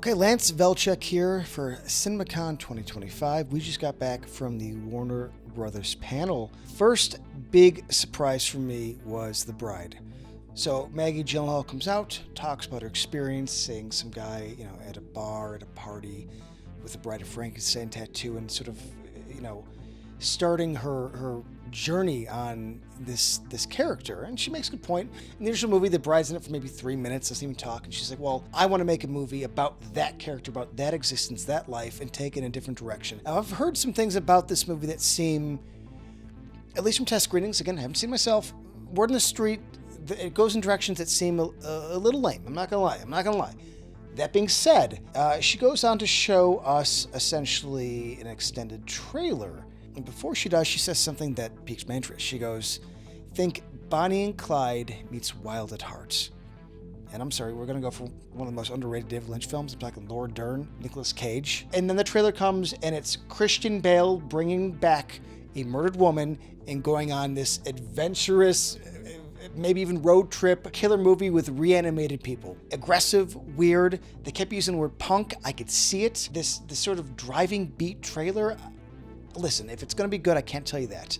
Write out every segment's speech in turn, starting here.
Okay, Lance Velchuk here for Cinemacon 2025. We just got back from the Warner Brothers panel. First big surprise for me was The Bride. So Maggie Gyllenhaal comes out, talks about her experience seeing some guy, at a bar, at a party with the Bride of Frankenstein tattoo and sort of, starting her journey on this character. And she makes a good point. In the initial movie, the bride's in it for maybe 3 minutes, doesn't even talk, and she's like, well, I want to make a movie about that character, about that existence, that life, and take it in a different direction. Now, I've heard some things about this movie that seem, at least from test screenings, again, I haven't seen myself, word on the street, it goes in directions that seem a little lame. I'm not gonna lie. That being said, she goes on to show us essentially an extended trailer. And before she does, she says something that piques my interest. She goes, think Bonnie and Clyde meets Wild at Heart. And I'm sorry, we're going to go for one of the most underrated David Lynch films. I'm talking Laura Dern, Nicolas Cage. And then the trailer comes, and it's Christian Bale bringing back a murdered woman and going on this adventurous, maybe even road trip, killer movie with reanimated people. Aggressive, weird. They kept using the word punk. I could see it. This sort of driving beat trailer. Listen, if it's going to be good, I can't tell you that.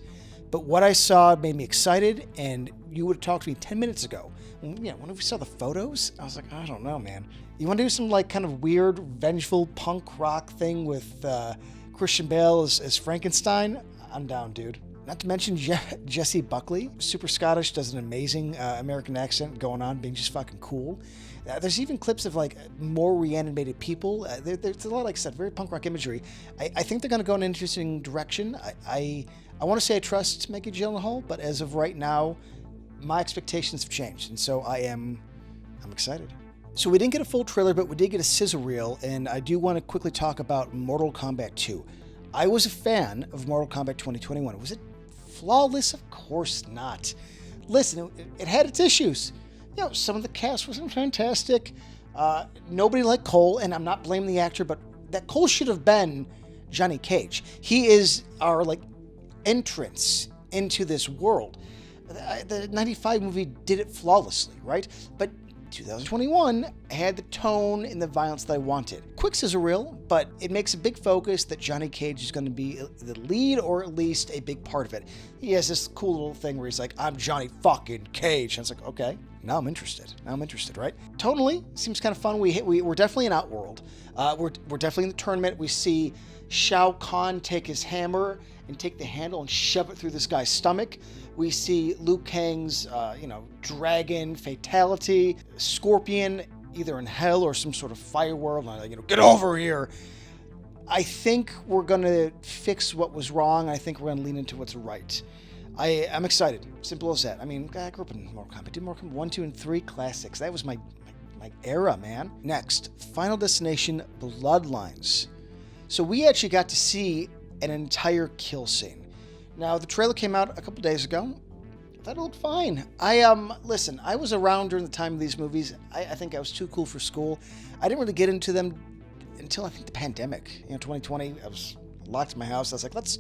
But what I saw made me excited, and you would have talked to me 10 minutes ago. When we saw the photos, I was like, I don't know, man. You want to do some kind of weird, vengeful punk rock thing with Christian Bale as Frankenstein? I'm down, dude. Not to mention Jessie Buckley, super Scottish, does an amazing American accent going on, being just fucking cool. There's even clips of more reanimated people. There's a lot, like I said, very punk rock imagery. I think they're going to go in an interesting direction. I want to say I trust Maggie Gyllenhaal, but as of right now, my expectations have changed, and so I'm excited. So we didn't get a full trailer, but we did get a sizzle reel, and I do want to quickly talk about Mortal Kombat 2. I was a fan of Mortal Kombat 2021. Was it flawless? Of course not. Listen, it had its issues. Some of the cast wasn't fantastic. Nobody liked Cole, and I'm not blaming the actor, but that Cole should have been Johnny Cage. He is our entrance into this world. The 95 movie did it flawlessly, right? But 2021 had the tone and the violence that I wanted. Quick sizzle reel, but it makes a big focus that Johnny Cage is going to be the lead, or at least a big part of it. He has this cool little thing where he's like, I'm Johnny fucking Cage. And it's like, okay, now I'm interested, right? Tonally, seems kind of fun. We're definitely in Outworld. We're definitely in the tournament. We see Shao Kahn take his hammer and take the handle and shove it through this guy's stomach. We see Liu Kang's, dragon fatality, Scorpion either in hell or some sort of fire world. Get over here. I think we're going to fix what was wrong. I think we're going to lean into what's right. I'm excited. Simple as that. I grew up in Mortal Kombat. I did Mortal Kombat 1, 2, and 3 classics. That was my era, man. Next, Final Destination Bloodlines. So we actually got to see an entire kill scene. Now, the trailer came out a couple days ago. I thought it looked fine. Listen, I was around during the time of these movies. I think I was too cool for school. I didn't really get into them until I think the pandemic. 2020, I was locked in my house. I was like, let's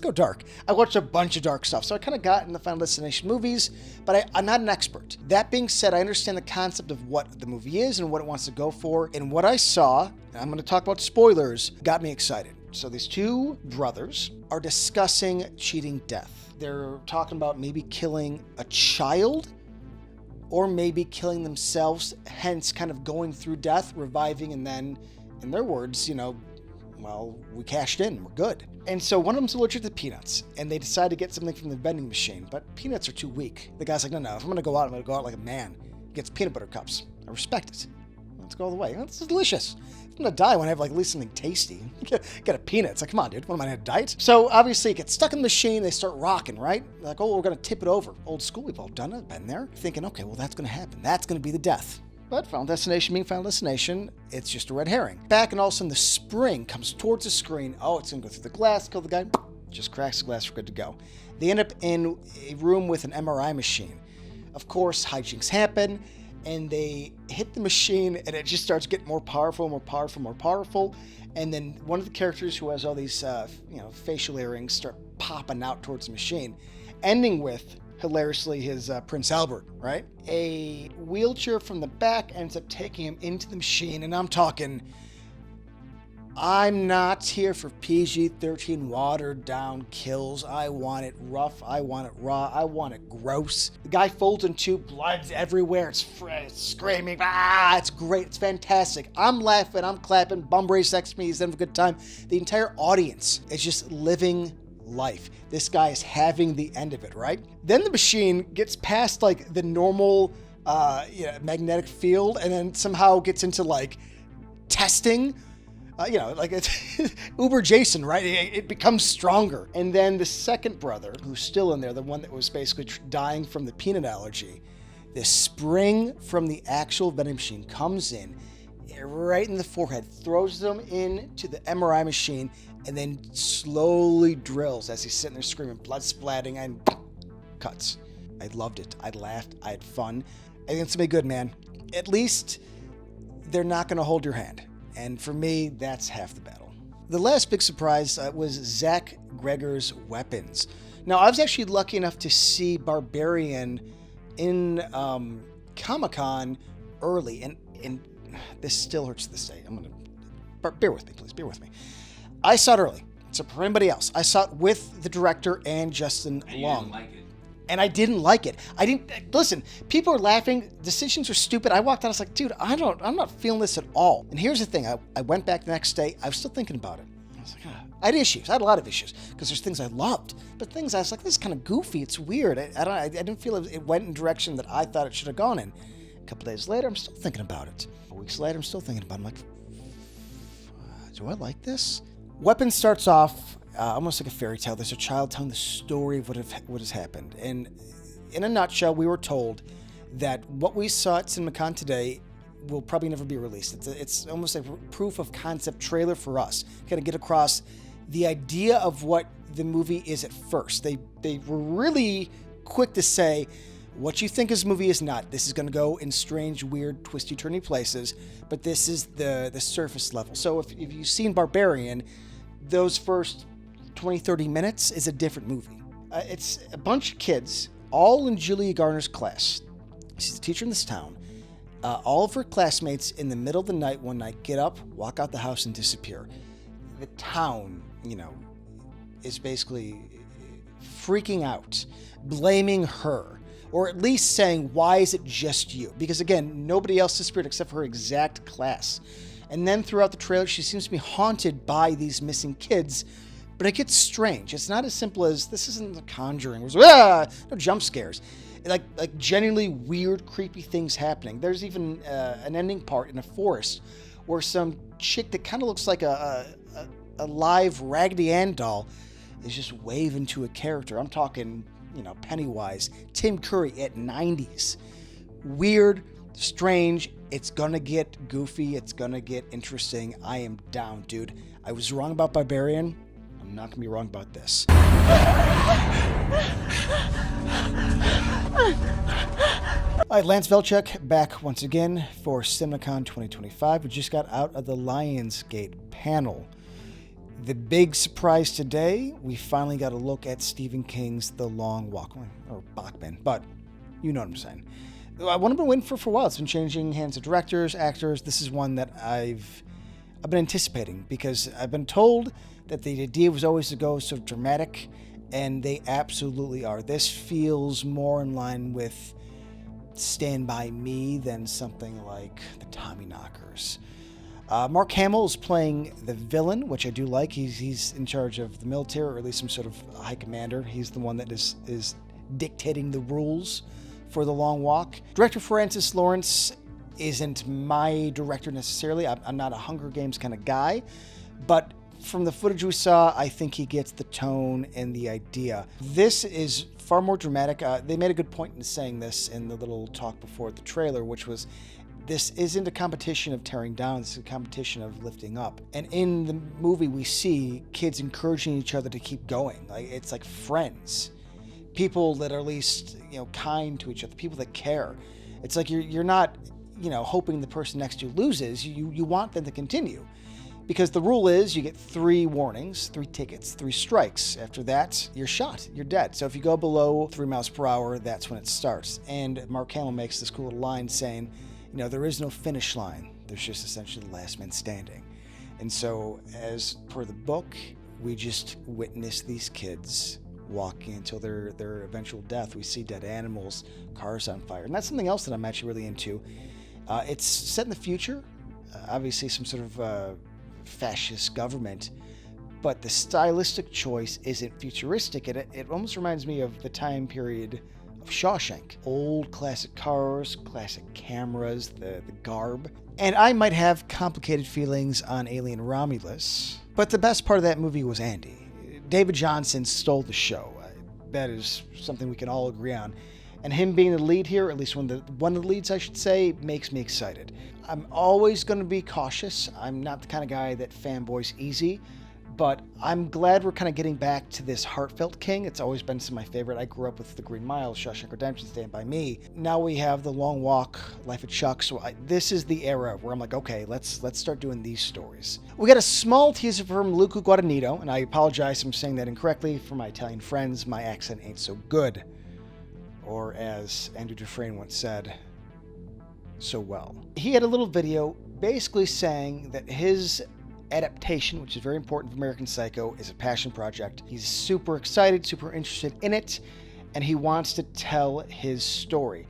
go dark. I watched a bunch of dark stuff. So I kind of got in the Final Destination movies, but I'm not an expert. That being said, I understand the concept of what the movie is and what it wants to go for. And what I saw, and I'm going to talk about spoilers, got me excited. So these two brothers are discussing cheating death. They're talking about maybe killing a child or maybe killing themselves, hence kind of going through death, reviving, and then, in their words, we cashed in, we're good. And so one of them's allergic to peanuts, and they decide to get something from the vending machine, but peanuts are too weak. The guy's like, no, if I'm going to go out, I'm going to go out like a man. He gets peanut butter cups. I respect it. Let's go all the way. This is delicious. I'm going to die when I have at least something tasty. Get a peanut. It's like, come on, dude. What am I on a diet? So obviously it gets stuck in the machine. They start rocking, right? They're like, we're going to tip it over. Old school. We've all done it. Been there. Thinking, okay, well, that's going to happen. That's going to be the death. But Final Destination being Final Destination, it's just a red herring. Back, and all of a sudden the spring comes towards the screen. Oh, it's going to go through the glass, kill the guy. Just cracks the glass, we're good to go. They end up in a room with an MRI machine. Of course, hijinks happen, and they hit the machine, and it just starts getting more powerful. And then one of the characters who has all these, facial earrings start popping out towards the machine, ending with hilariously his Prince Albert, right? A wheelchair from the back ends up taking him into the machine, and I'm talking, I'm not here for PG-13 watered down kills. I want it rough. I want it raw. I want it gross. The guy folds in two, blood's everywhere. It's screaming. It's great. It's fantastic. I'm laughing. I'm clapping. Bumbrae sex me. He's having a good time. The entire audience is just living life. This guy is having the end of it, right? Then the machine gets past like the normal magnetic field and then somehow gets into like testing. Like it's Uber Jason, right? It becomes stronger. And then the second brother, who's still in there, the one that was basically dying from the peanut allergy, the spring from the actual vending machine comes in right in the forehead, throws them into the MRI machine, and then slowly drills as he's sitting there screaming, blood splatting, and cuts. I loved it. I laughed. I had fun. I think it's gonna be good, man. At least they're not gonna hold your hand. And for me, that's half the battle. The last big surprise was Zach Greger's weapons. Now, I was actually lucky enough to see Barbarian in Comic-Con early, and this still hurts to this day. Bear with me, please. Bear with me. I saw it early. So for anybody else, I saw it with the director and Justin Long. Didn't like it. And I didn't like it. Listen, people are laughing. Decisions are stupid. I walked out. I was like, dude, I'm not feeling this at all. And here's the thing. I went back the next day. I was still thinking about it. I was like, I had issues. I had a lot of issues because there's things I loved, but things I was like, this is kind of goofy. It's weird. I didn't feel it went in a direction that I thought it should have gone in. A couple days later, I'm still thinking about it. Weeks later, I'm still thinking about it. I'm like, do I like this? Weapon starts off almost like a fairy tale. There's a child telling the story of what has happened. And in a nutshell, we were told that what we saw at Cinemacon today will probably never be released. It's almost like a proof of concept trailer for us. Kind of get across the idea of what the movie is at first. They were really quick to say, what you think this movie is not. This is going to go in strange, weird, twisty-turny places, but this is the surface level. So if you've seen Barbarian, those first 20, 30 minutes is a different movie. It's a bunch of kids, all in Julia Garner's class. She's a teacher in this town. All of her classmates in the middle of the night one night get up, walk out the house, and disappear. The town, is basically freaking out, blaming her, or at least saying, why is it just you? Because again, nobody else disappeared except for her exact class. And then throughout the trailer, she seems to be haunted by these missing kids. But it gets strange. It's not as simple as, this isn't The Conjuring. It was, no jump scares. Like genuinely weird, creepy things happening. There's even an ending part in a forest where some chick that kind of looks like a live Raggedy Ann doll is just waving to a character. I'm talking, Pennywise, Tim Curry at 90s. Weird, strange. It's gonna get goofy. It's gonna get interesting. I am down, dude. I was wrong about Barbarian. I'm not gonna be wrong about this. All right, Lance Velchuk back once again for Cinemacon 2025. We just got out of the Lionsgate panel. The big surprise today, we finally got a look at Stephen King's The Long Walk, or Bachman, but you know what I'm saying. One I've been waiting for a while. It's been changing hands of directors, actors. This is one that I've been anticipating because I've been told that the idea was always to go sort of dramatic, and they absolutely are. This feels more in line with Stand By Me than something like the Tommyknockers. Mark Hamill is playing the villain, which I do like. He's in charge of the military, or at least some sort of high commander. He's the one that is dictating the rules for The Long Walk. Director Francis Lawrence isn't my director necessarily. I'm not a Hunger Games kind of guy, but from the footage we saw, I think he gets the tone and the idea. This is far more dramatic. They made a good point in saying this in the little talk before the trailer, which was, this isn't a competition of tearing down, this is a competition of lifting up. And in the movie, we see kids encouraging each other to keep going. It's like friends. People that are at least, kind to each other, people that care. It's like you're not, hoping the person next to you loses. You want them to continue. Because the rule is you get 3 warnings, 3 tickets, 3 strikes. After that, you're shot. You're dead. So if you go below 3 miles per hour, that's when it starts. And Mark Hamill makes this cool little line saying, there is no finish line. There's just essentially the last man standing. And so, as per the book, we just witness these kids walking until their eventual death. We see dead animals, cars on fire. And that's something else that I'm actually really into. It's set in the future. Obviously, some sort of fascist government, but the stylistic choice isn't futuristic. It almost reminds me of the time period of Shawshank. Old classic cars, classic cameras, the garb. And I might have complicated feelings on Alien Romulus, but the best part of that movie was Andy. David Johnson stole the show. That is something we can all agree on. And him being the lead here, at least one of the leads I should say, makes me excited. I'm always going to be cautious. I'm not the kind of guy that fanboys easy, but I'm glad we're kind of getting back to this heartfelt King. It's always been some of my favorite. I grew up with The Green Mile, Shawshank Redemption, Stand By Me. Now we have The Long Walk, Life of Chuck. So this is the era where I'm like, okay, let's start doing these stories. We got a small teaser from Luca Guadagnino, and I apologize if I'm saying that incorrectly. For my Italian friends, my accent ain't so good. Or as Andrew Dufresne once said, so well. He had a little video basically saying that his adaptation, which is very important for American Psycho, is a passion project. He's super excited, super interested in it, and he wants to tell his story.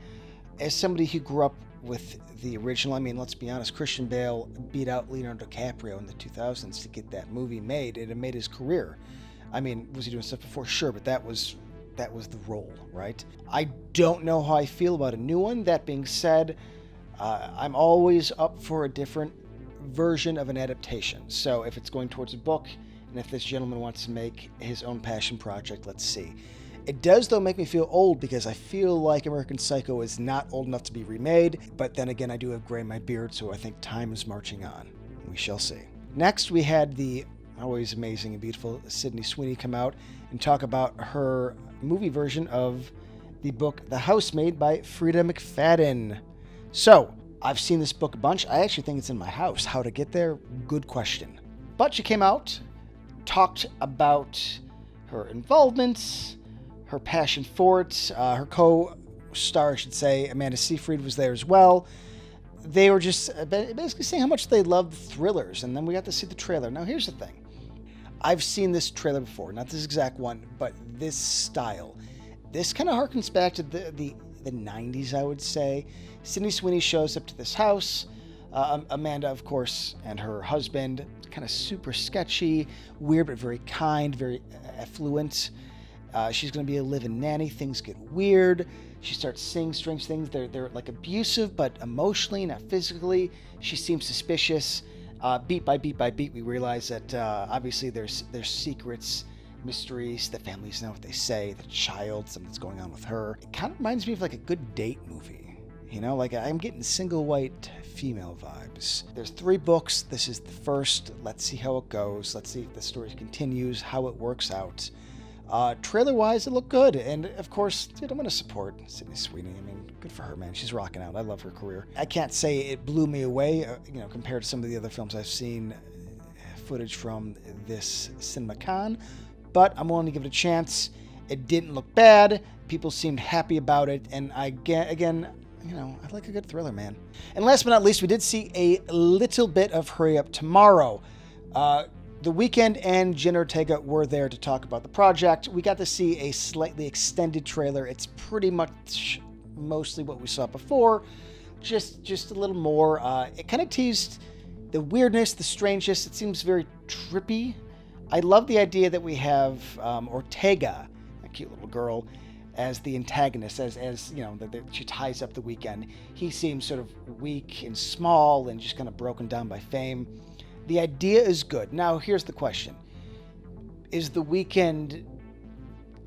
As somebody who grew up with the original, let's be honest, Christian Bale beat out Leonardo DiCaprio in the 2000s to get that movie made, and it made his career. Was he doing stuff before? Sure, but that was the role, right? I don't know how I feel about a new one. That being said, I'm always up for a different version of an adaptation. So if it's going towards a book, and if this gentleman wants to make his own passion project, let's see. It does, though, make me feel old, because I feel like American Psycho is not old enough to be remade, but then again, I do have gray in my beard, so I think time is marching on. We shall see. Next, we had the always amazing and beautiful Sydney Sweeney come out and talk about her movie version of the book The Housemaid by Frida McFadden. So, I've seen this book a bunch. I actually think it's in my house. How to get there? Good question. But she came out, talked about her involvement, her passion for it. Her co-star, I should say, Amanda Seyfried, was there as well. They were just basically saying how much they loved thrillers, and then we got to see the trailer. Now, here's the thing. I've seen this trailer before, not this exact one, but this style. This kind of harkens back to the 90s, I would say. Sydney Sweeney shows up to this house. Amanda, of course, and her husband, kind of super sketchy, weird but very kind, very affluent. She's going to be a live-in nanny. Things get weird. She starts seeing strange things. They're like abusive, but emotionally, not physically. She seems suspicious. Beat by beat by beat, we realize that obviously there's secrets, mysteries. The families know what they say. The child, something's going on with her. It kind of reminds me of like a good date movie. Like I'm getting single white female vibes. There's 3 books. This is the first. Let's see how it goes. Let's see if the story continues, how it works out. Trailer-wise, it looked good. And, of course, I'm going to support Sydney Sweeney. Good for her, man. She's rocking out. I love her career. I can't say it blew me away, compared to some of the other films I've seen footage from this Cinemacon. But I'm willing to give it a chance. It didn't look bad. People seemed happy about it. And again, I like a good thriller, man. And last but not least, we did see a little bit of Hurry Up Tomorrow. The Weeknd and Jenna Ortega were there to talk about the project. We got to see a slightly extended trailer. It's pretty much mostly what we saw before, just a little more. It kind of teased the weirdness, the strangeness. It seems very trippy. I love the idea that we have Ortega, a cute little girl, as the antagonist, as that she ties up the Weeknd. He seems sort of weak and small and just kind of broken down by fame. The idea is good. Now, here's the question: is the Weeknd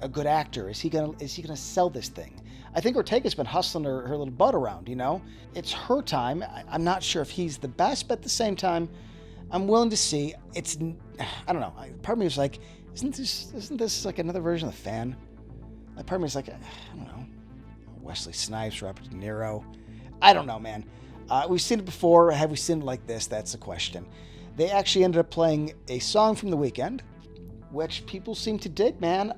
a good actor? Is he gonna sell this thing? I think Ortega's been hustling her little butt around. It's her time. I'm not sure if he's the best, but at the same time, I'm willing to see. I don't know. Part of me was like, isn't this like another version of The Fan? Part of me is like, I don't know, Wesley Snipes, Robert De Niro. I don't know, man. We've seen it before. Have we seen it like this? That's the question. They actually ended up playing a song from The Weeknd, which people seem to dig, man.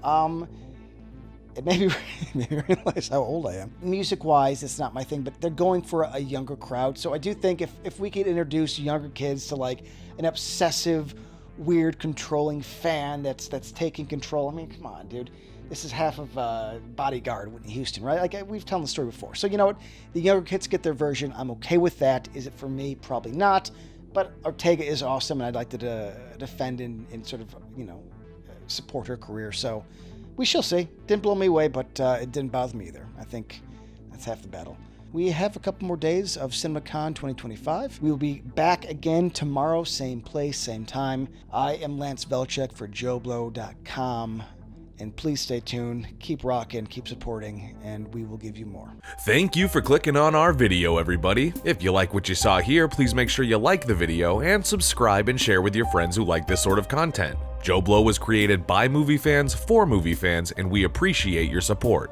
It made me realize how old I am. Music-wise, it's not my thing, but they're going for a younger crowd. So I do think if we could introduce younger kids to like an obsessive, weird, controlling fan that's taking control. I mean, come on, dude. This is half of Bodyguard, Whitney Houston, right? Like, we've told the story before. So you know what? The younger kids get their version. I'm okay with that. Is it for me? Probably not. But Ortega is awesome, and I'd like to defend and sort of, you know, support her career. So we shall see. Didn't blow me away, but it didn't bother me either. I think that's half the battle. We have a couple more days of Cinemacon 2025. We will be back again tomorrow, same place, same time. I am Lance Velchek for JoBlo.com. And please stay tuned, keep rocking, keep supporting, and we will give you more. Thank you for clicking on our video, everybody. If you like what you saw here, please make sure you like the video and subscribe and share with your friends who like this sort of content. JoBlo was created by movie fans for movie fans, and we appreciate your support.